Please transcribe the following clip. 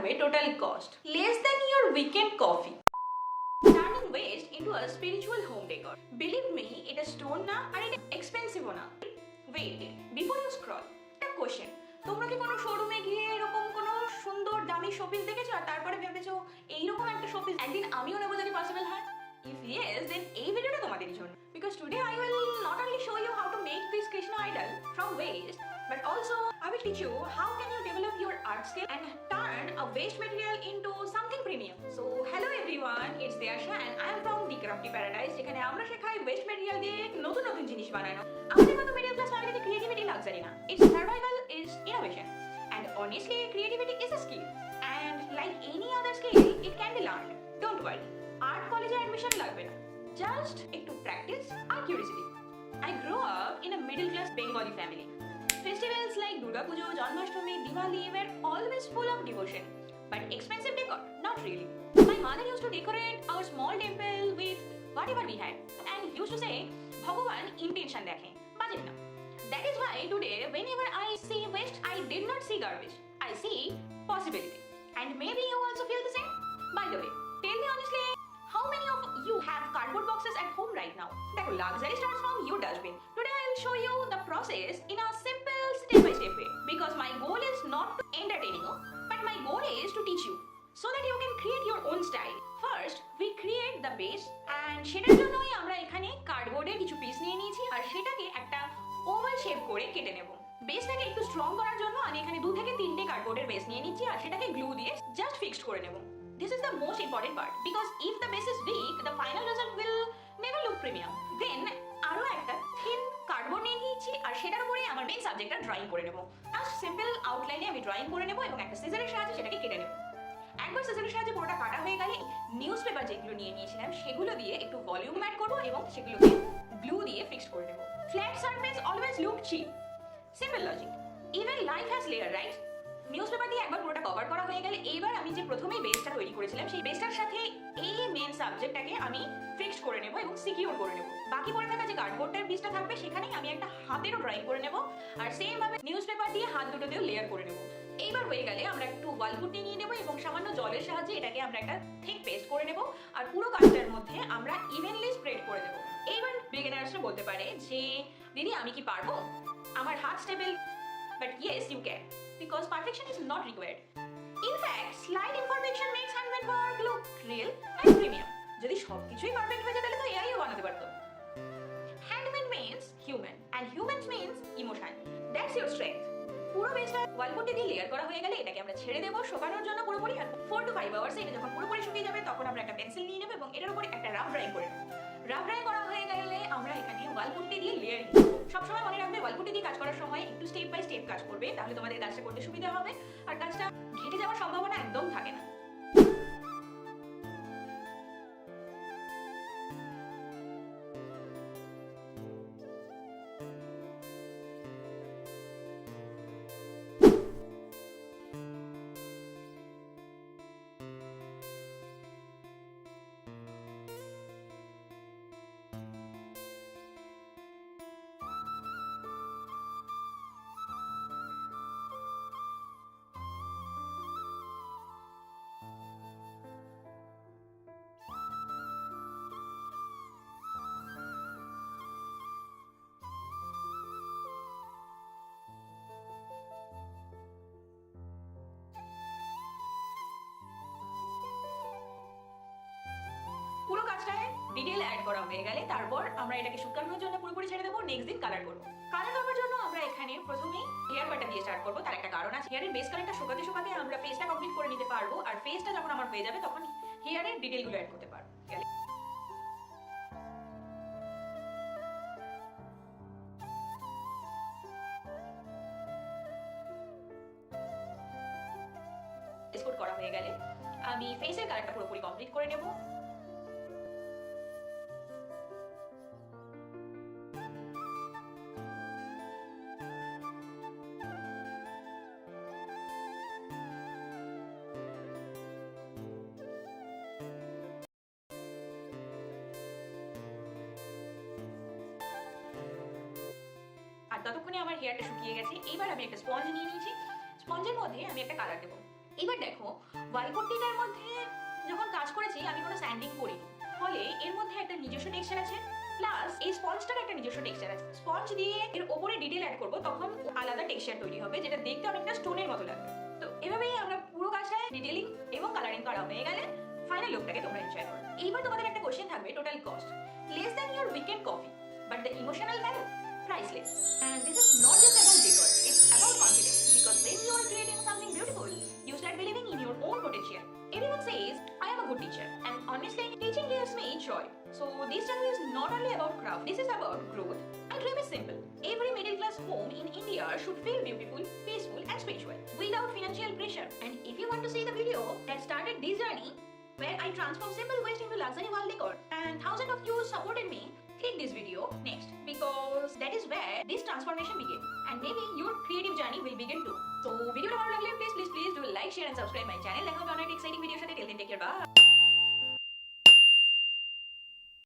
থাকবে total cost less than your weekend coffee. Turning West into a spiritual home decor. Believe me, এটা stone না আর এটা এক্সপেন্সিভও না। Wait, before you scroll, একটা question, তোমরা কি কোনো শোরুমে গিয়ে এরকম কোনো সুন্দর দামি শোপিস দেখেছো আর তারপরে ভেবেছো এইরকম একটা শোপিস একদিন আমিও নেবো যদি পসিবল হয়? If yes, then এই ভিডিওটা তোমাদের জন্য, because today I will not only show you how to make this Krishna idol from waste, but also I will teach you how can you develop your art skill and turn a waste material into something premium. So hello everyone, it's Deyasha and I am from The Crafty Paradise, যেখানে আমরা শেখাই West material দিয়ে নতুন নতুন জিনিস বানানো। আমাদের মতো মিডল ক্লাস ফ্যামিলিতে ক্রিয়েটিভিটি লাক্সারি না, it's survival, is innovation, and honestly creativity is a skill, and like any other skill it can be learned. Don't worry, art কলেজে অ্যাডমিশন লাগবে না, জাস্ট একটু প্র্যাকটিস আর curiosity. I grew up in a middle class Bengali family. Festivals like Durga Puja, Janmashtami, Diwali were always full of devotion, but expensive decor, not really. My mother used to decorate our small temple with whatever we had and used to say, Bhagavan intention dekhe, budget na. That is why today whenever I see waste, I did not see garbage, I see possibility. And maybe you also feel the same. By the way, tell me honestly, how many of you have cardboard boxes at home right now? Dekho, luxury starts from your dustbin. Today I will show you the process in a simple step-by-step way, because my goal is not to entertain you, but my goal is to teach you so that you can create your own style. First, we create the base, and সেটার জন্যই আমরা এখানে কার্ডবোর্ডের কিছু piece নিয়ে নিয়েছি আর সেটাকে একটা oval shape করে কেটে নেব। বেসটাকে একটু স্ট্রং করার জন্য আমি এখানে 2 থেকে 3টে কার্ডবোর্ডের বেস নিয়ে নিচ্ছি আর সেটাকে গ্লু দিয়ে জাস্ট ফিক্সড করে নেব। This is the most important part, because if the base is weak, the final result will never look premium. Then আরো একটা থিন কার্ডবোর্ড নিয়ে নিয়েছি আর সেটার উপরে আমার মেইন সাবজেক্টটা ড্রয়িং করে নেব। জাস্ট সিম্পল আউটলাইনে আমি ড্রয়িং করে নেব এবং একটা সিজারের সাহায্যে সেটাকে কেটে নেব। একবার সিজারের সাহায্যে পুরোটা কাটা হয়ে গেলে নিউজ পেপার যেগুলো নিয়ে নিয়েছিলাম সেগুলো দিয়ে একটু ভলিউম অ্যাড করব এবং সেগুলোকে গ্লু দিয়ে ফিক্সড করে নেব। Flat surface always look cheap. Simple logic, even life has layer, right? Newspaper দিয়ে একবার পুরোটা কভার করা হয়ে গেলে এইবার আমি যে প্রথমেই বেসটা তৈরি করেছিলাম সেই বেসটার সাথে এই মেন সাবজেক্টটাকে আমি ফিক্সড করে নেব এবং সিকিউর করে নেব। বাকি পড়ে থাকা যে কার্ডবোর্ডটার পিসটা থাকবে সেখানেই আমি একটা হাতেরও ড্রয়িং করে নেব আর সেম ভাবে নিউজ পেপার দিয়ে হাত দুটোতেও লেয়ার করে নেব। এইবার হয়ে গেলে আমরা একটু ওয়াল পুট্টি নিয়ে নেব এবং সামান্য জলের সাহায্যে এটাকে আমরা একটা থিক পেস্ট করে নেব আর পুরো কাজটার মধ্যে আমরা ইভেনলি স্প্রেড করে দেব। এইবার বিগিনার্সরা বলতে পারে যে দিদি আমি কি পারবো, আমার হাত stable? But yes, you can, because perfection is not required. In fact, slight imperfection makes handmade work look real and premium. যদি সবকিছুই পারফেক্ট হয়ে যায় তাহলে তো এআইও বানাতে পারতো। Handmade means human, and humans means emotion. That's your strength. পুরো বেসটা ওয়াল পুট্টি দিয়ে লেয়ার করা হয়ে গেলে এটাকে আমরা ছেড়ে দেবো শুকানোর জন্য পুরোপুরি, আর 4 to 5 আওয়ার্সে এটা যখন পুরোপুরি শুকিয়ে যাবে তখন আমরা একটা পেন্সিল নিয়ে নেব এবং এটার উপরে একটা রাফ ড্রয়িং করে নেব। রাফ ড্রয়িং করা হয়ে গেলে আমরা এখানে ওয়াল পুট্টি দিয়ে লেয়ারিং করব। সবসময় মনে রাখবে ওয়াল পুট্টি দিয়ে কাজ করার সময় একটু স্টেপ বাই স্টেপ কাজ করবে, তাহলে তোমাদের কাজটা করতে সুবিধা হবে আর কাজটা ঘেটে যাওয়ার সম্ভাবনা একদম থাকে না। পুরো কাজটায় ডিটেইল অ্যাড করা হয়ে গেলে তারপর আমরা এটাকে শুকানোর জন্য পুরোপুরি ছেড়ে দেবো। নেক্সট দিন কালার করব। কালার করার জন্য আমরা এখানে প্রথমেই হেয়ার কাটটা দিয়ে স্টার্ট করব। তার একটা কারণ আছে, হেয়ারের বেস কালারটা শুকাতে শুকাতে আমরা ফেসটা কমপ্লিট করে নিতে পারবো আর ফেসটা যখন আমার হয়ে যাবে তখন হেয়ারের ডিটেইলগুলো অ্যাড করতে পারবো। এক্সপোর্ট করা হয়ে গেলে আমি ফেসের কালারটা পুরোপুরি কমপ্লিট করে নেব। আর ততক্ষণে আমার হেয়ারটা শুকিয়ে গেছে। এইবার আমি একটা স্পঞ্জ নিয়ে নিয়েছি, স্পঞ্জের মধ্যে আমি একটা কালার দেবো। এবার দেখো, ওয়ালপট্টিকার মধ্যে যখন কাজ করেছি আমি কোনো স্যান্ডিং করিনি, ফলে এর মধ্যে একটা নিজস্ব টেক্সচার আছে, প্লাস এই স্পঞ্জটার একটা নিজস্ব টেক্সচার আছে। স্পঞ্জ দিয়ে এর ওপরে ডিটেল অ্যাড করবো, তখন আলাদা টেক্সচার তৈরি হবে, যেটা দেখতে অনেকটা স্টোনের মতো লাগবে। তো এভাবেই আমরা পুরো কাজটায় ডিটেলিং এবং কালারিং করা হয়ে গেলে ফাইনাল লুকটাকে তোমরা এনজয় করো। এইবার তোমাদের একটা কোশ্চেন থাকবে, total cost less than your weekend coffee, but the emotional value priceless. And this is not just about decor, it's about confidence. Because when you are creating something beautiful, you start believing in your own potential. Everyone says, I am a good teacher. And honestly, teaching gives me joy. So this channel is not only about craft, this is about growth. My dream is simple. Every middle class home in India should feel beautiful, peaceful and spiritual, without financial pressure. And if you want to see the video that started this journey, where I transform simple waste into luxury wall decor, and thousands of you supported me, click this video next, because that is where this transformation begins, and maybe your creative journey will begin too. So video ভালো লাগলে please do like, share and subscribe my channel. দেখা হবে অনেক exciting video সাথে। Till then, take care, bye.